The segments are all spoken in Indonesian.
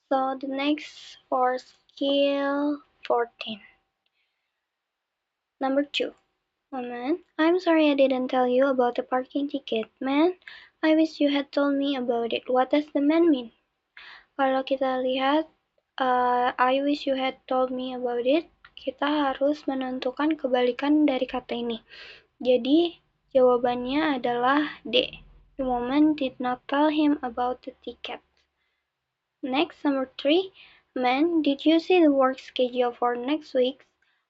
So the next for skill 14. Number 2. Woman, I'm sorry I didn't tell you about the parking ticket. Man, I wish you had told me about it. What does the man mean? Kalau kita lihat, I wish you had told me about it, kita harus menentukan kebalikan dari kata ini. Jadi, jawabannya adalah D. The woman did not tell him about the ticket. Next, number 3. Man, did you see the work schedule for next week?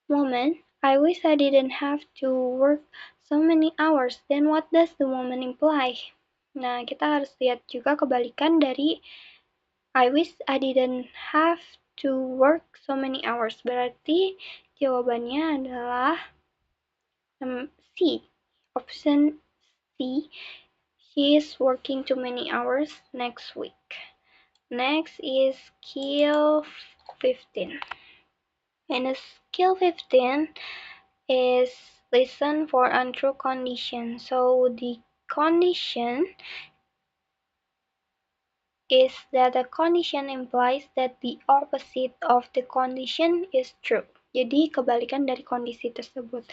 Woman, I wish I didn't have to work so many hours. Then what does the woman imply? Nah, kita harus lihat juga kebalikan dari I wish I didn't have to work so many hours. Berarti jawabannya adalah C. Option C. She is working too many hours next week. Next is skill 15. And skill 15 is listen for untrue condition. So the condition is that the condition implies that the opposite of the condition is true. Jadi kebalikan dari kondisi tersebut.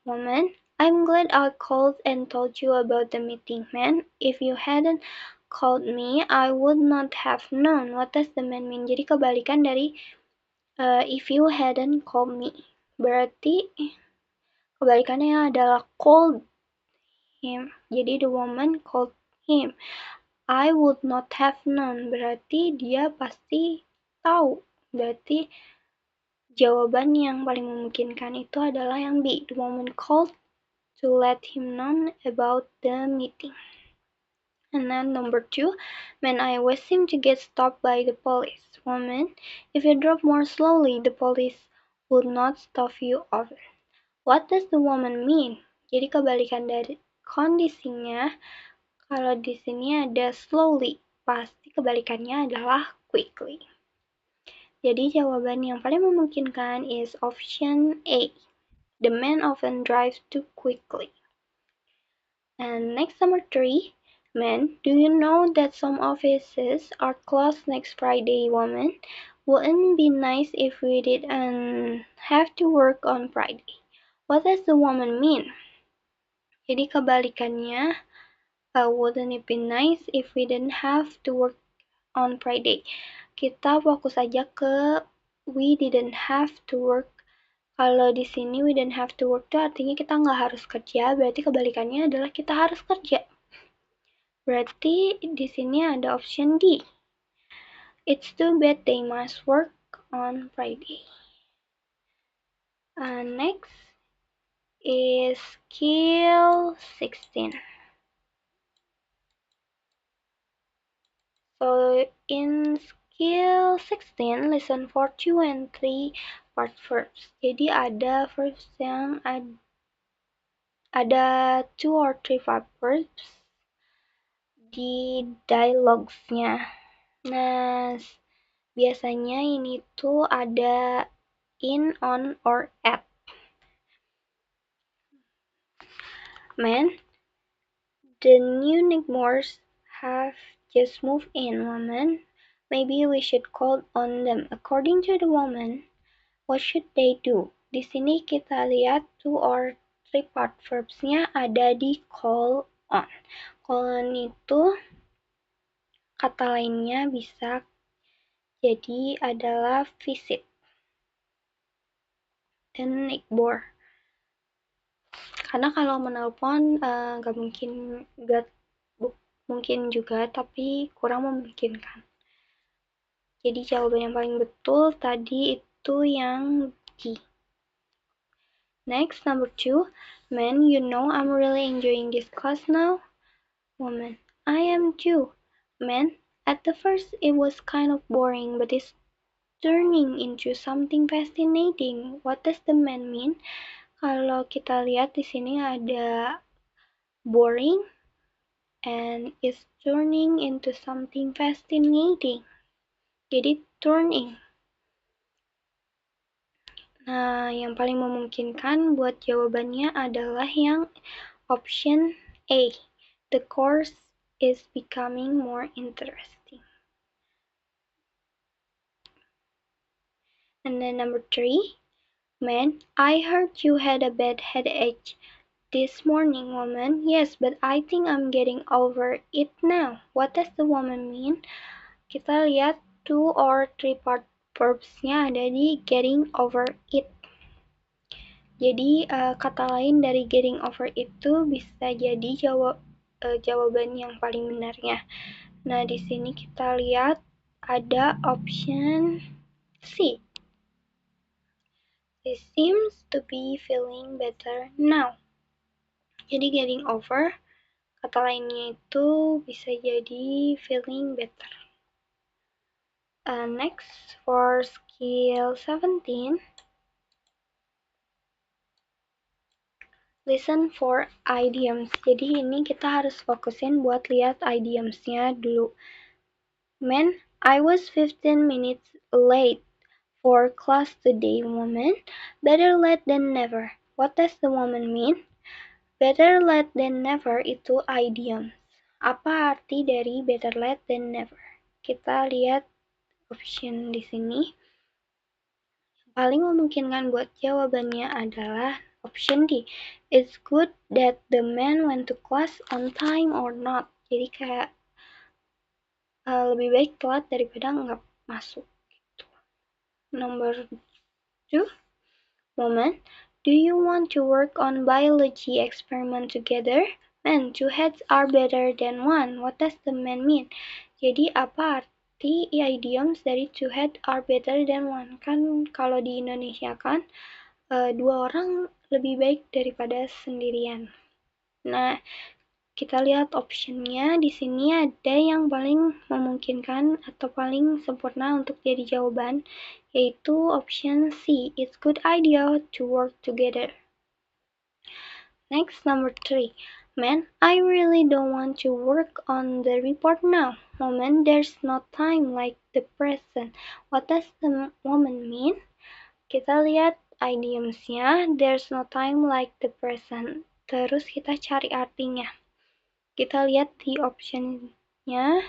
Woman, I'm glad I called and told you about the meeting, man. If you hadn't called me, I would not have known. What does the man mean? Jadi kebalikan dari if you hadn't called me. Berarti kebalikannya adalah called him. Jadi the woman called him. I would not have known. Berarti dia pasti tahu. Berarti jawaban yang paling memungkinkan itu adalah yang B. The woman called to let him know about the meeting. And then number 2, when I was him to get stopped by the police. Woman, if you drove more slowly, the police would not stop you over. What does the woman mean? Jadi kebalikan dari kondisinya, kalau di sini ada slowly, pasti kebalikannya adalah quickly. Jadi jawaban yang paling memungkinkan is option A. The man often drives too quickly. And next, number 3. Men, do you know that some offices are closed next Friday, woman? Wouldn't be nice if we didn't have to work on Friday. What does the woman mean? Jadi kebalikannya, wouldn't it be nice if we didn't have to work on Friday? Kita fokus aja ke we didn't have to work. Kalau di sini we didn't have to work itu artinya kita nggak harus kerja, berarti kebalikannya adalah kita harus kerja. Berarti di sini ada option D. It's too bad they must work on Friday. Next is skill 16. So in skill 16, listen for 2 and 3 part verbs. Jadi ada verbs yang ada 2 or 3 part verbs di dialogsnya. Nah, biasanya ini tuh ada in, on, or at. Man, the new Neckmores have just moved in, woman. Maybe we should call on them. According to the woman, what should they do? Di sini kita lihat 2 or 3 part verbs-nya ada di call on. Call on itu kata lainnya bisa jadi adalah visit dan Neckmore. Karena kalau menelpon gak mungkin juga, tapi kurang memungkinkan. Jadi jawaban yang paling betul tadi itu yang D. Next, number 2. Man, you know I'm really enjoying this class now. Woman, I am too. Man, at the first it was kind of boring, but it's turning into something fascinating. What does the man mean? Kalau kita lihat di sini ada boring and it's turning into something fascinating. Jadi turning. Nah, yang paling memungkinkan buat jawabannya adalah yang option A. The course is becoming more interesting. And then number 3, man, I heard you had a bad headache this morning, woman. Yes, but I think I'm getting over it now. What does the woman mean? Kita lihat 2 or 3 part verbs-nya ada di getting over it. Jadi kata lain dari getting over itu bisa jadi jawaban yang paling benarnya. Nah, di sini kita lihat ada option C. She seems to be feeling better now. Jadi getting over, kata lainnya itu bisa jadi feeling better. Next, for skill 17, listen for idioms. Jadi ini kita harus fokusin buat lihat idiomsnya dulu. Man, I was 15 minutes late for class today, woman. Better late than never. What does the woman mean? Better late than never itu idioms. Apa arti dari better late than never? Kita lihat option di sini. Paling memungkinkan buat jawabannya adalah option D. It's good that the man went to class on time or not. Jadi kayak lebih baik telat daripada nggak masuk. Gitu. Number 2, woman, do you want to work on biology experiment together? Man, 2 heads are better than 1. What does the man mean? Jadi apa arti idioms dari 2 heads are better than 1? Kan kalau di Indonesia kan 2 orang lebih baik daripada sendirian. Nah, kita lihat optionnya di sini ada yang paling memungkinkan atau paling sempurna untuk jadi jawaban, yaitu option C. It's good idea to work together. Next, number 3. Man, I really don't want to work on the report now. Woman, there's no time like the present. What does the woman mean? Kita lihat idiomsnya, there's no time like the present. Terus kita cari artinya. Kita lihat di optionnya,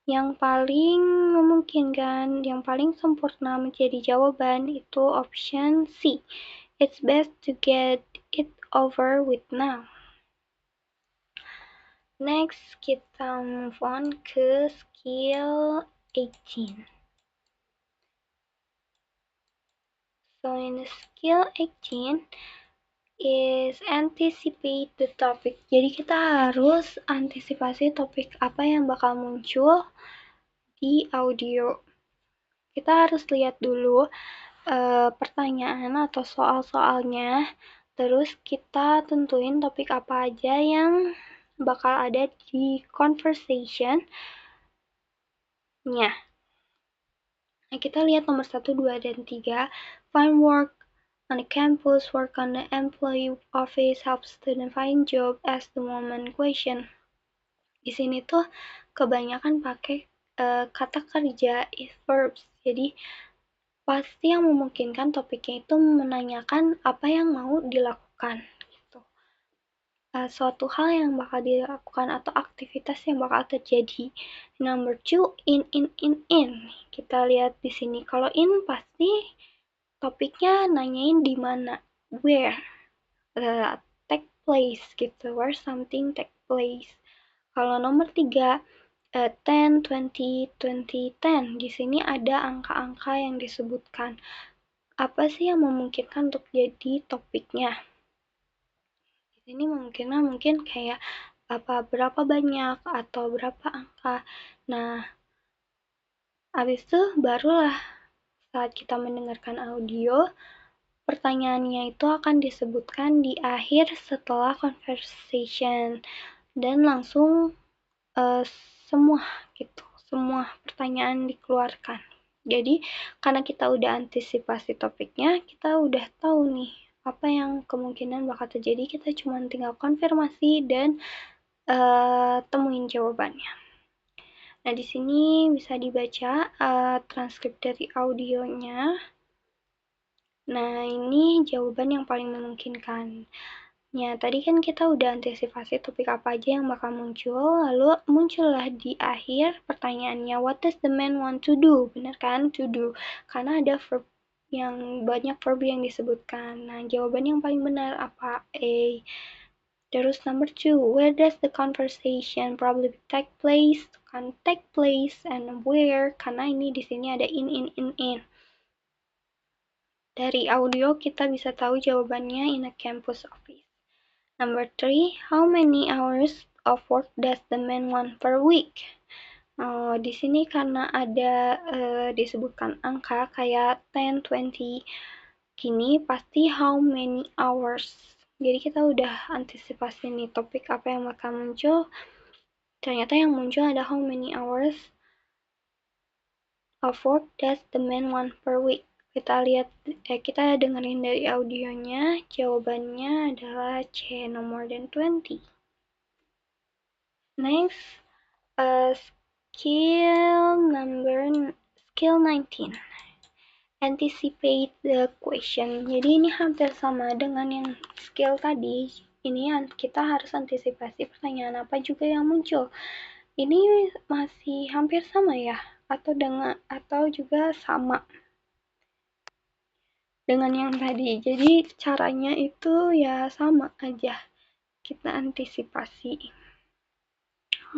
yang paling memungkinkan, yang paling sempurna menjadi jawaban itu option C. It's best to get it over with now. Next, kita move on ke skill 18. So in skill 18, is anticipate the topic. Jadi kita harus antisipasi topik apa yang bakal muncul di audio. Kita harus lihat dulu pertanyaan atau soal-soalnya, terus kita tentuin topik apa aja yang bakal ada di conversation-nya. Nah, kita lihat nomor 1, 2, dan 3. Find work on the campus, work on the employee office, help student find job, ask the woman question. Di sini tuh kebanyakan pakai kata kerja is verbs. Jadi pasti yang memungkinkan topiknya itu menanyakan apa yang mau dilakukan. Gitu. Suatu hal yang bakal dilakukan atau aktivitas yang bakal terjadi. Number 2, in. Kita lihat di sini. Kalau in pasti topiknya nanyain di mana, where, take place gitu, where something take place. Kalau nomor 3, 10, 20, 20, 10, di sini ada angka-angka yang disebutkan. Apa sih yang memungkinkan untuk jadi topiknya? Di sini mungkin kayak berapa banyak atau berapa angka. Nah, habis itu barulah saat kita mendengarkan audio, pertanyaannya itu akan disebutkan di akhir setelah conversation dan langsung semua pertanyaan dikeluarkan. Jadi karena kita udah antisipasi topiknya, kita udah tahu nih apa yang kemungkinan bakal terjadi, kita cuma tinggal konfirmasi dan temuin jawabannya. Nah, di sini bisa dibaca transkrip dari audionya. Nah, ini jawaban yang paling memungkinkan. Ya, tadi kan kita udah antisipasi topik apa aja yang bakal muncul, lalu muncullah di akhir pertanyaannya, what does the man want to do? Bener kan? To do. Karena ada verb yang banyak verb yang disebutkan. Nah, jawaban yang paling benar apa? A. Terus number 2, where does the conversation probably take place? Kan take place and where? Karena ini di sini ada in. Dari audio kita bisa tahu jawabannya in a campus office. Number 3, how many hours of work does the man want per week? Di sini karena ada disebutkan angka kayak 10, 20 gini, pasti how many hours. Jadi kita udah antisipasi nih topik apa yang bakal muncul. Ternyata yang muncul ada how many hours of work does the man want per week. Kita dengerin dari audionya, jawabannya adalah C, no more than 20. Next, skill 19. Anticipate the question. Jadi ini hampir sama dengan yang skill tadi. Ini kita harus antisipasi pertanyaan apa juga yang muncul. Ini masih hampir sama ya, atau juga sama dengan yang tadi. Jadi caranya itu ya sama aja. Kita antisipasi.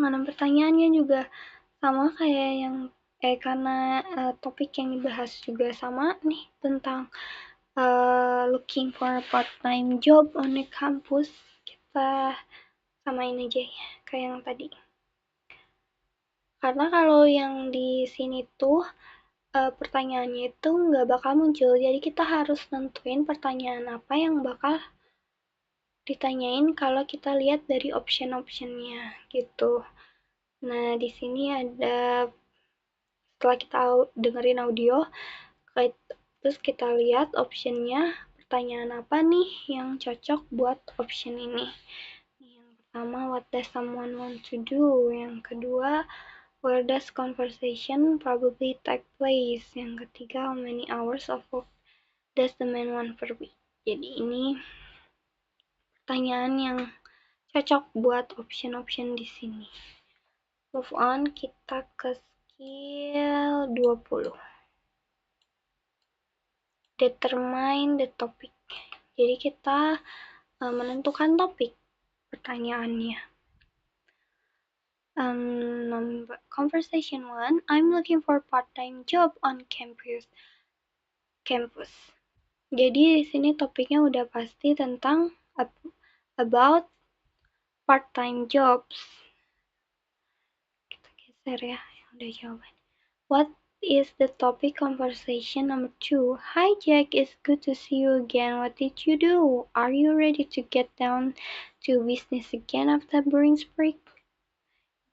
Mengenai pertanyaannya juga sama kayak yang karena topik yang dibahas juga sama nih tentang looking for a part-time job on the campus, kita samain aja ya kayak yang tadi. Karena kalau yang di sini tuh pertanyaannya itu nggak bakal muncul, jadi kita harus nentuin pertanyaan apa yang bakal ditanyain kalau kita lihat dari option-optionnya gitu. Nah, di sini ada, setelah kita dengerin audio, terus kita lihat optionnya, pertanyaan apa nih yang cocok buat option ini. Yang pertama, what does someone want to do? Yang kedua, where does conversation probably take place? Yang ketiga, how many hours of work does the man want per week? Jadi ini pertanyaan yang cocok buat option-option di sini. Move on, kita ke skill 20. Determine the topic. Jadi kita menentukan topik pertanyaannya. Conversation 1, I'm looking for part-time job on campus. Jadi di sini topiknya udah pasti tentang about part-time jobs. Kita geser ya, udah jawaban. What is the topic conversation number 2? Hi Jack, it's good to see you again. What did you do? Are you ready to get down to business again after Burns break?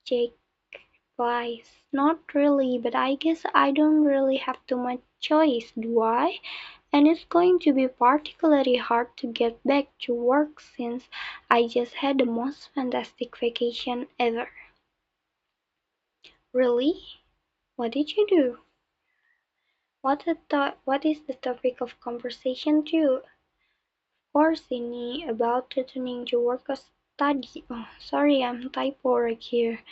Jake replies, not really, but I guess I don't really have too much choice, do I? And it's going to be particularly hard to get back to work since I just had the most fantastic vacation ever. Really? What did you do? What is the topic of conversation too? Of course, ini about returning to work or study. Oh, sorry, I'm typo right here.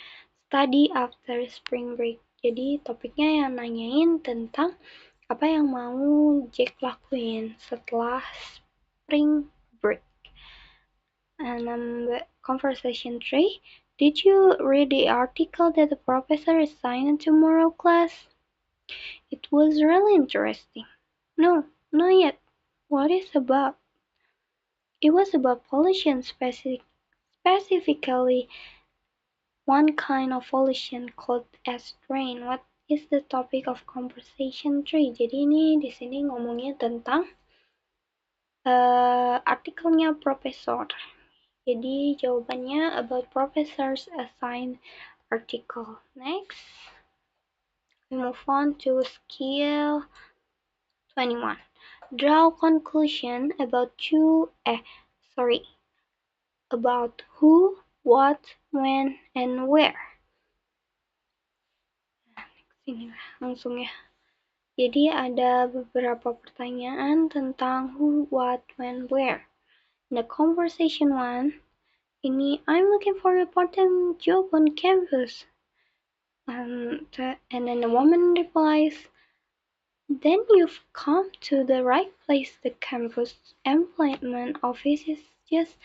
Study after spring break. Jadi topiknya yang nanyain tentang apa yang mau Jack lakuin setelah spring break. And conversation 3. Did you read the article that the professor assigned tomorrow class? It was really interesting. No, not yet. What is it about? It was about pollution, specifically one kind of pollution called acid rain. What is the topic of conversation 3? Jadi ini di sini ngomongnya tentang artikelnya profesor. Jadi jawabannya about professor's assigned article. Next, we move on to skill 21. Draw conclusion about about who, what, when, and where. Sini langsung ya. Jadi ada beberapa pertanyaan tentang who, what, when, where. In the conversation 1, ini I'm looking for a part-time job on campus. And then the woman replies, Then you've come to the right place. The campus employment office is just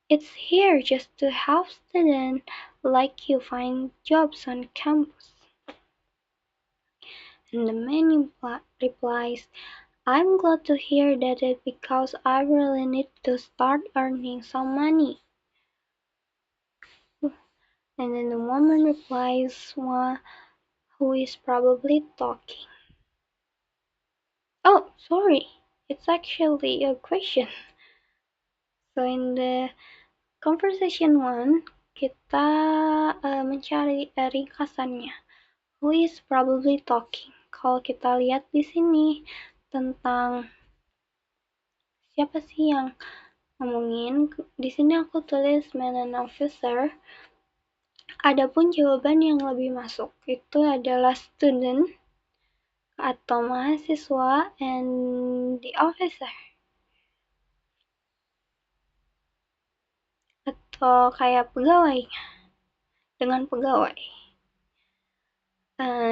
it's here just to help students like you find jobs on campus. And the man replies, I'm glad to hear that because I really need to start earning some money. And then the woman replies, who is probably talking. Oh, sorry, it's actually a question. So in the conversation one, kita mencari ringkasannya. Who is probably talking? Kalau kita lihat di sini tentang siapa sih yang ngomongin, di sini aku tulis man and officer. Adapun jawaban yang lebih masuk itu adalah student atau mahasiswa and the officer. Atau kayak pegawai, dengan pegawai.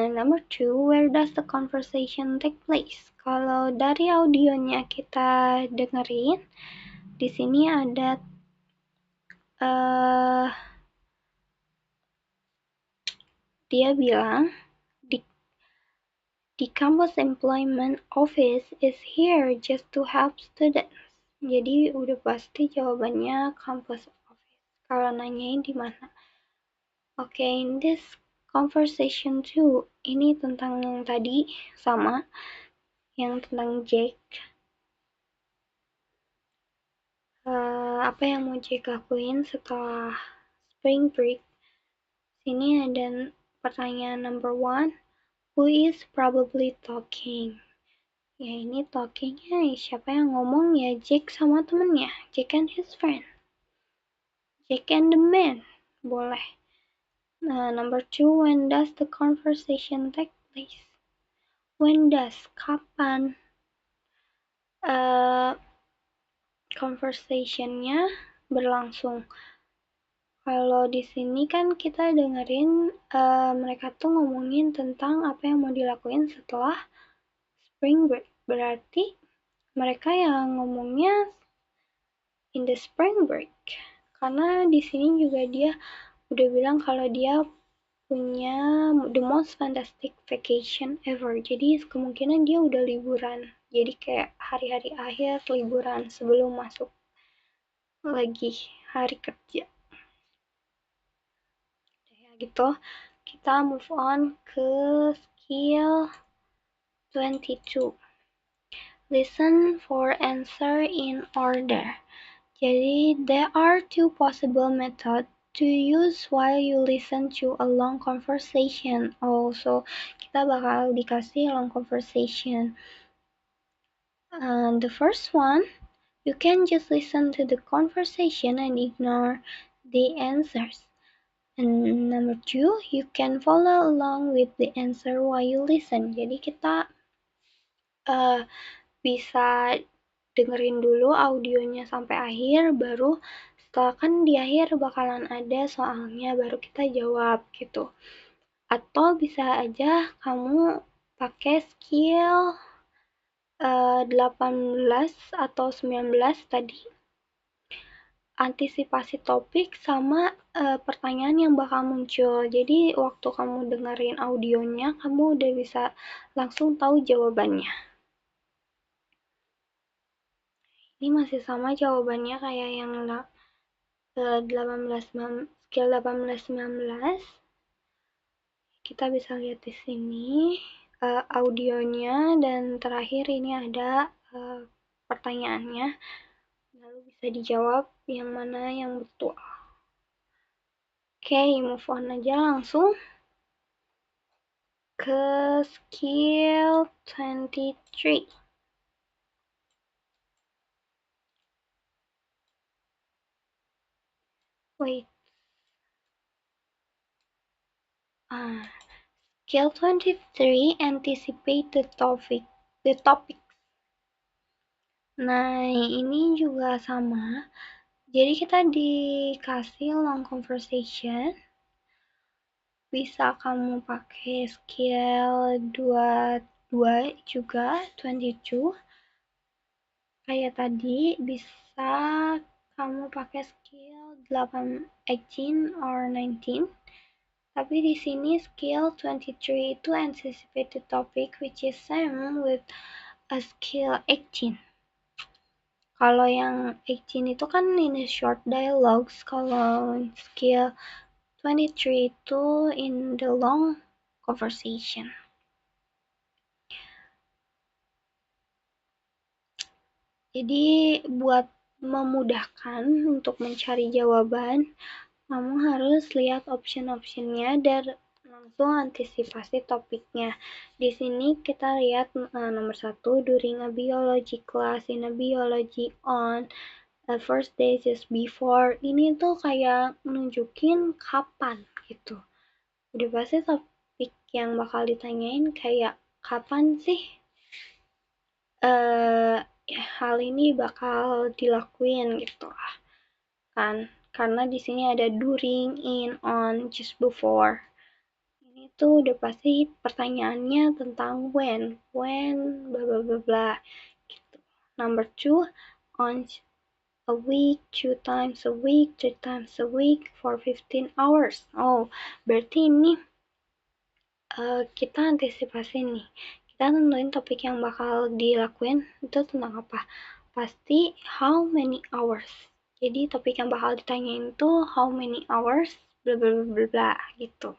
Number two, where does the conversation take place? Kalau dari audionya kita dengerin, di sini ada dia bilang the campus employment office is here just to help students. Jadi udah pasti jawabannya campus office. Kalau nanyain di mana? Okay, in this conversation too, ini tentang yang tadi sama, yang tentang Jake. Apa yang mau Jake lakuin setelah spring break? Sini ada pertanyaan number one, who is probably talking? Ya ini talkingnya siapa yang ngomong ya Jake sama temennya, Jake and his friend, Jake and the man, boleh. Nah, number two, when does the conversation take place? When does, kapan? Conversationnya berlangsung. Kalau di sini kan kita dengerin mereka tuh ngomongin tentang apa yang mau dilakuin setelah spring break. Berarti mereka yang ngomongnya in the spring break. Karena di sini juga dia udah bilang kalau dia punya the most fantastic vacation ever. Jadi kemungkinan dia udah liburan. Jadi kayak hari-hari akhir liburan sebelum masuk lagi hari kerja. Ya gitu. Kita move on ke skill 22. Listen for answer in order. Jadi there are two possible methods to use while you listen to a long conversation. Also, kita bakal dikasih long conversation. The first one, you can just listen to the conversation and ignore the answers. And number two, you can follow along with the answer while you listen. Jadi kita bisa dengerin dulu audionya sampai akhir, baru setelah kan di akhir bakalan ada soalnya, baru kita jawab gitu. Atau bisa aja kamu pakai skill 18 atau 19 tadi, antisipasi topik sama pertanyaan yang bakal muncul. Jadi waktu kamu dengerin audionya, kamu udah bisa langsung tahu jawabannya. Ini masih sama jawabannya kayak yang 18 skill 18-19. Kita bisa lihat di sini audionya, dan terakhir ini ada pertanyaannya. Lalu bisa dijawab yang mana yang betul. Oke, move on aja langsung ke skill 23. Wait. Skill 23, anticipate the topic. Nah, ini juga sama. Jadi kita dikasih long conversation. Bisa kamu pakai skill 2 juga, 22. Kayak tadi bisa kamu pakai skill 8, 18 or 19. Tapi di sini skill 23 itu anticipate the topic which is same with a skill 18. Kalau yang 18 itu kan ini short dialogues, kalau skill 23 itu in the long conversation. Jadi buat memudahkan untuk mencari jawaban, kamu harus lihat option-optionnya dan langsung antisipasi topiknya. Di sini kita lihat nomor 1, during a biology class, in a biology on, first day just before. Ini tuh kayak nunjukin kapan gitu. Udah pasti topik yang bakal ditanyain kayak kapan sih hal ini bakal dilakuin gitu kan, karena di sini ada during, in, on, just before. Ini tuh udah pasti pertanyaannya tentang when bla bla bla bla gitu. Number 2, on a week, 2 times a week, 3 times a week for 15 hours. Oh, berarti ini kita antisipasi nih. Kita tentuin topik yang bakal dilakuin itu tentang apa. Pasti how many hours. Jadi topik yang bakal ditanyain itu how many hours, bla bla bla bla gitu.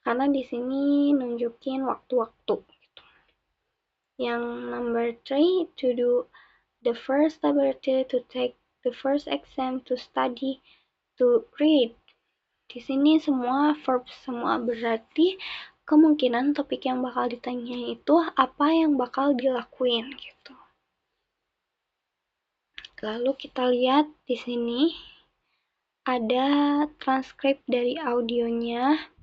Karena di sini nunjukin waktu-waktu. Gitu. Yang number 3, to do the first ability to take the first exam, to study, to read. Di sini semua verb semua, berarti kemungkinan topik yang bakal ditanya itu apa yang bakal dilakuin gitu. Lalu kita lihat di sini ada transkrip dari audionya.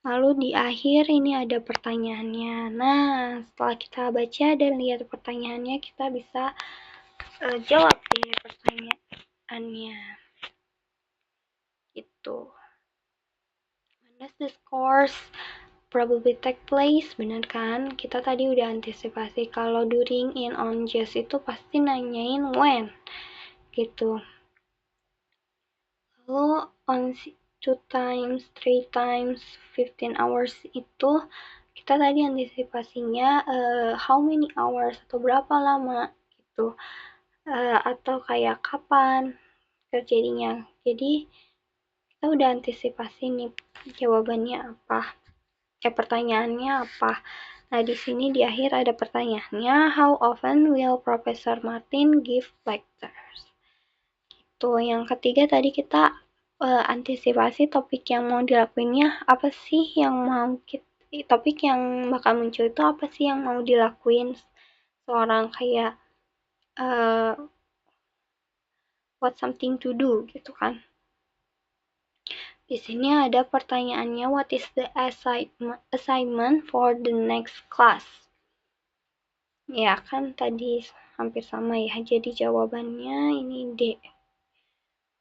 Lalu di akhir ini ada pertanyaannya. Nah, setelah kita baca dan lihat pertanyaannya, kita bisa jawab di pertanyaannya. Itu. When does this course probably take place? Bener kan? Kita tadi udah antisipasi kalau during, in, on, just itu pasti nanyain when. Gitu. Lalu on 2 times, 3 times, 15 hours itu kita tadi antisipasinya how many hours atau berapa lama gitu. Atau kayak kapan terjadinya. Jadi kita udah antisipasi nih jawabannya apa. Pertanyaannya apa. Nah, di sini di akhir ada pertanyaannya, how often will Professor Martin give lectures? Tuh, yang ketiga tadi kita antisipasi topik yang mau dilakuinnya apa sih yang mau topik yang bakal muncul itu apa sih yang mau dilakuin seorang kayak what something to do gitu kan. Di sini ada pertanyaannya, what is the assignment for the next class? Ya kan tadi hampir sama ya, jadi jawabannya ini D.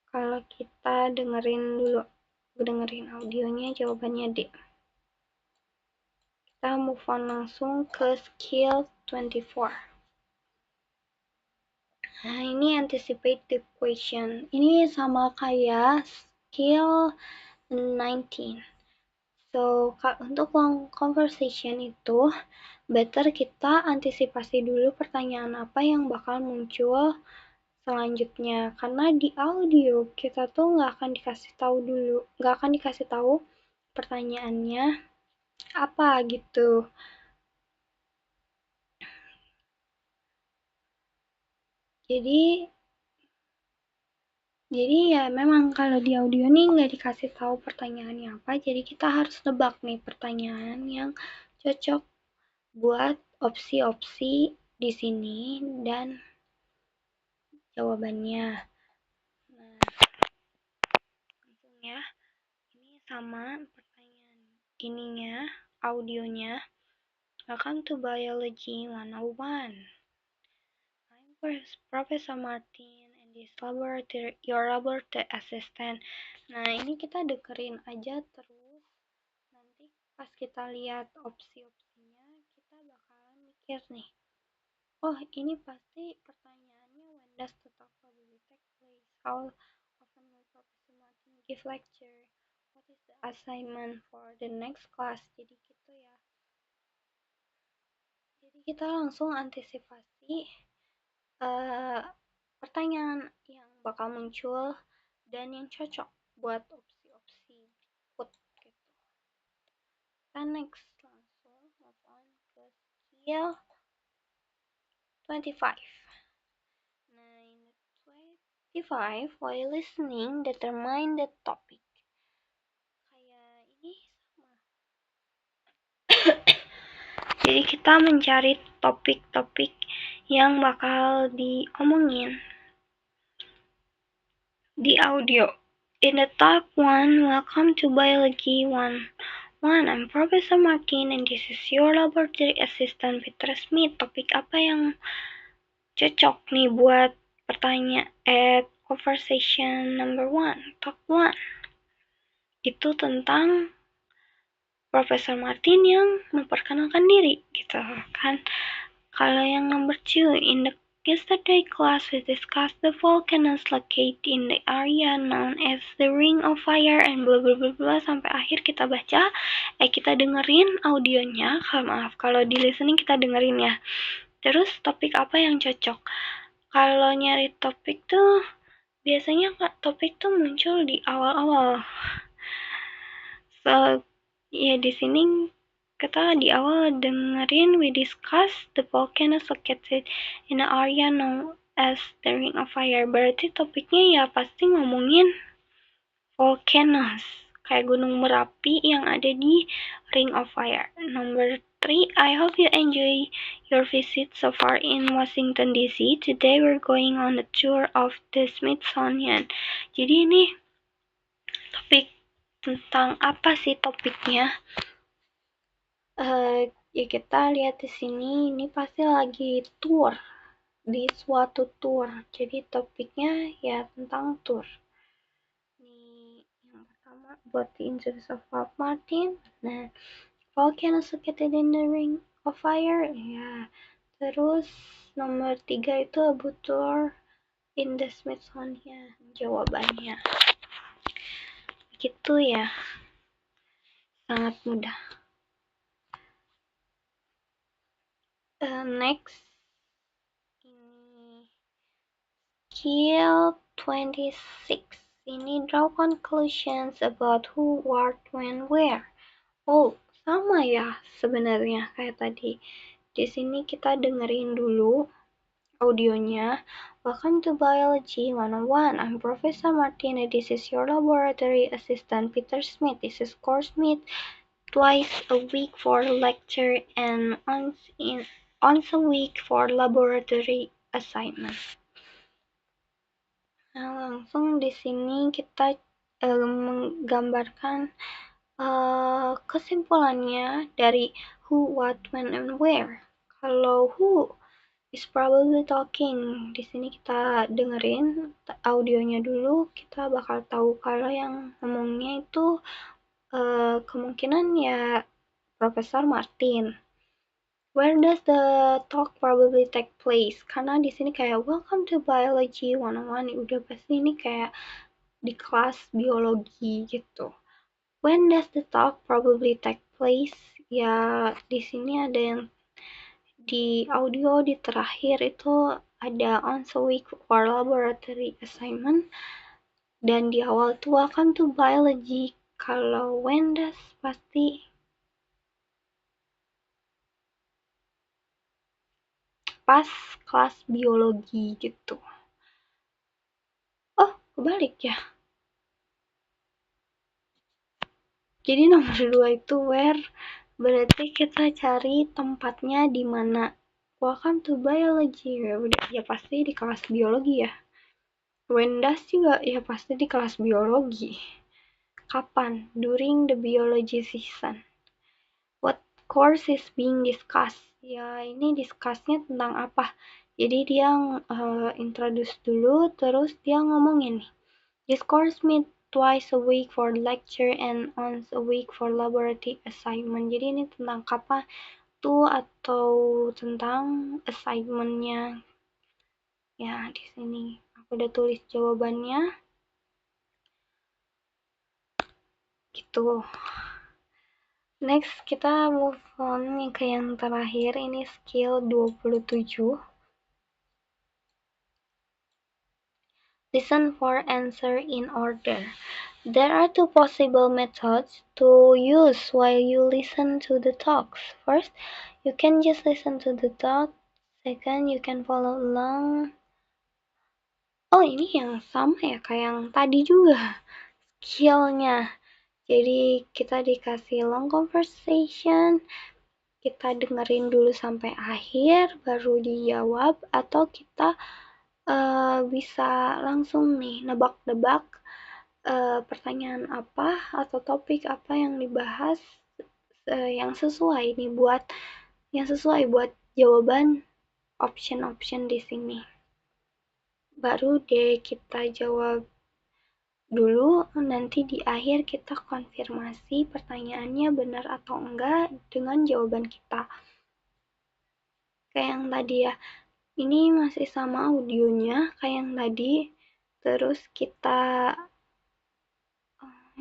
Kalau kita dengerin audionya, jawabannya D. Kita move on langsung ke skill 24. Nah, ini anticipate the question. Ini sama kayak skill 19. So, untuk long conversation itu, better kita antisipasi dulu pertanyaan apa yang bakal muncul selanjutnya. Karena di audio, kita tuh nggak akan dikasih tahu pertanyaannya apa gitu. Jadi ya memang kalau di audio nih nggak dikasih tahu pertanyaannya apa, jadi kita harus nebak nih pertanyaan yang cocok buat opsi-opsi di sini dan jawabannya. Nah, langsung ya. Ini sama pertanyaan ininya, audionya. Welcome to Biology 101. I'm Professor Martin and this laboratory, your laboratory assistant. Nah, ini kita dengerin aja terus. Nanti pas kita lihat opsi-opsinya kita bakalan mikir nih, oh ini pasti pertanyaannya when does the talk probably take place, how often will Professor Martin give lecture, what is the assignment for the next class. Jadi gitu ya, jadi kita langsung antisipasi pertanyaan yang bakal muncul dan yang cocok buat opsi-opsi berikut gitu. Kita next langsung move on ke skill 25. Nah, in the 25, while listening, determine the topic. Kayak ini sama. Jadi kita mencari topik-topik yang bakal diomongin di audio. In the talk 1, welcome to Biology 1. I'm Professor Martin and this is your laboratory assistant Peter Smith. Topik apa yang cocok nih buat conversation number 1, talk 1. Itu tentang Profesor Martin yang memperkenalkan diri gitu kan. Kalau yang number 2, in the yesterday class we discussed the volcanoes located in the area known as the Ring of Fire and bla bla bla bla sampai akhir kita baca, kita dengerin audionya. Maaf kalau di listening kita dengerin ya. Terus topik apa yang cocok? Kalau nyari topik tuh biasanya topik tuh muncul di awal-awal. So, ya di sini kita di awal dengerin we discuss the volcanoes located in the area known as the Ring of Fire. Berarti topiknya ya pasti ngomongin volcanoes, kayak gunung Merapi yang ada di Ring of Fire. Number 3, I hope you enjoy your visit so far in Washington DC. Today we're going on a tour of the Smithsonian. Jadi ini topik tentang apa sih topiknya? Ya kita lihat di sini, ini pasti lagi tour, di suatu tour. Jadi topiknya ya tentang tour. Ini yang pertama buat the interest of Bob Martin. Nah, volcanoes located in the Ring of Fire. Ya, terus nomor 3 itu a tour in the Smithsonian. Jawabannya. Gitu ya. Sangat mudah. Next, ini skill 26. Ini draw conclusions about who, what, when, where. Oh, sama ya sebenarnya kayak tadi. Di sini kita dengerin dulu audionya. Welcome to Biology 101. I'm Professor Martin. This is your laboratory assistant Peter Smith. This is course meet twice a week for lecture and once a week for laboratory assignment. Nah, langsung di sini kita menggambarkan kesimpulannya dari who, what, when, and where. Kalau who is probably talking, di sini kita dengerin audionya dulu, kita bakal tahu kalau yang ngomongnya itu kemungkinan ya Profesor Martin. Where does the talk probably take place? Karena di sini kayak welcome to Biology 101, udah pasti ini kayak di kelas biologi gitu. When does the talk probably take place? Ya di sini ada yang di audio di terakhir itu ada once a week for laboratory assignment, dan di awal tuh welcome to biology. Kalau when does pasti pas kelas biologi gitu. Oh, kebalik ya. Jadi nomor 2 itu where, berarti kita cari tempatnya di mana. Welcome to biology. Ya udah, ya pasti di kelas biologi ya. When does juga ya pasti di kelas biologi. Kapan? During the biology season. What course is being discussed? Ya ini discussnya tentang apa? Jadi dia introduce dulu, terus dia ngomongin nih. This course meet twice a week for lecture and once a week for laboratory assignment. Jadi ini tentang kapan itu atau tentang assignment-nya. Ya, di sini aku udah tulis jawabannya. Gitu. Next, kita move on ke yang terakhir. Ini skill 27. Listen for answer in order. There are two possible methods to use while you listen to the talks. First, you can just listen to the talk. Second, you can follow along. Oh, ini yang sama ya kayak yang tadi juga. Skillnya. Jadi kita dikasih long conversation, kita dengerin dulu sampai akhir, baru dijawab, atau kita bisa langsung nih nebak-nebak pertanyaan apa atau topik apa yang dibahas yang sesuai buat jawaban option-option di sini. Baru deh kita jawab dulu, nanti di akhir kita konfirmasi pertanyaannya benar atau enggak dengan jawaban kita. Kayak yang tadi ya, ini masih sama audionya kayak yang tadi. Terus kita,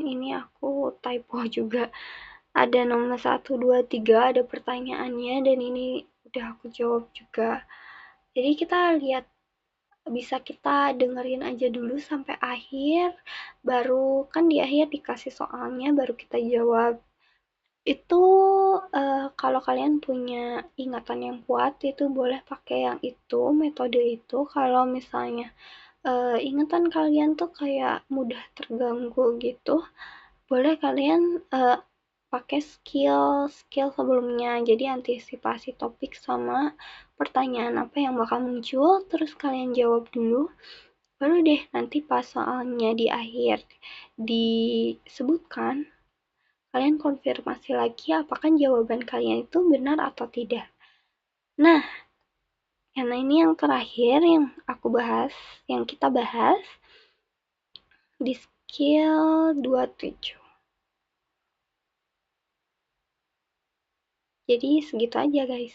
ini aku typo juga. Ada nomor 1, 2, 3, ada pertanyaannya dan ini udah aku jawab juga. Jadi kita lihat, bisa kita dengerin aja dulu sampai akhir, baru kan di akhir dikasih soalnya baru kita jawab. Itu kalau kalian punya ingatan yang kuat itu boleh pakai yang itu, metode itu. Kalau misalnya ingatan kalian tuh kayak mudah terganggu gitu, boleh kalian pakai skill sebelumnya. Jadi antisipasi topik sama pertanyaan apa yang bakal muncul, terus kalian jawab dulu. Baru deh nanti pas soalnya di akhir disebutkan, kalian konfirmasi lagi apakah jawaban kalian itu benar atau tidak. Nah, karena ini yang terakhir yang kita bahas di skill 27. Jadi segitu aja guys.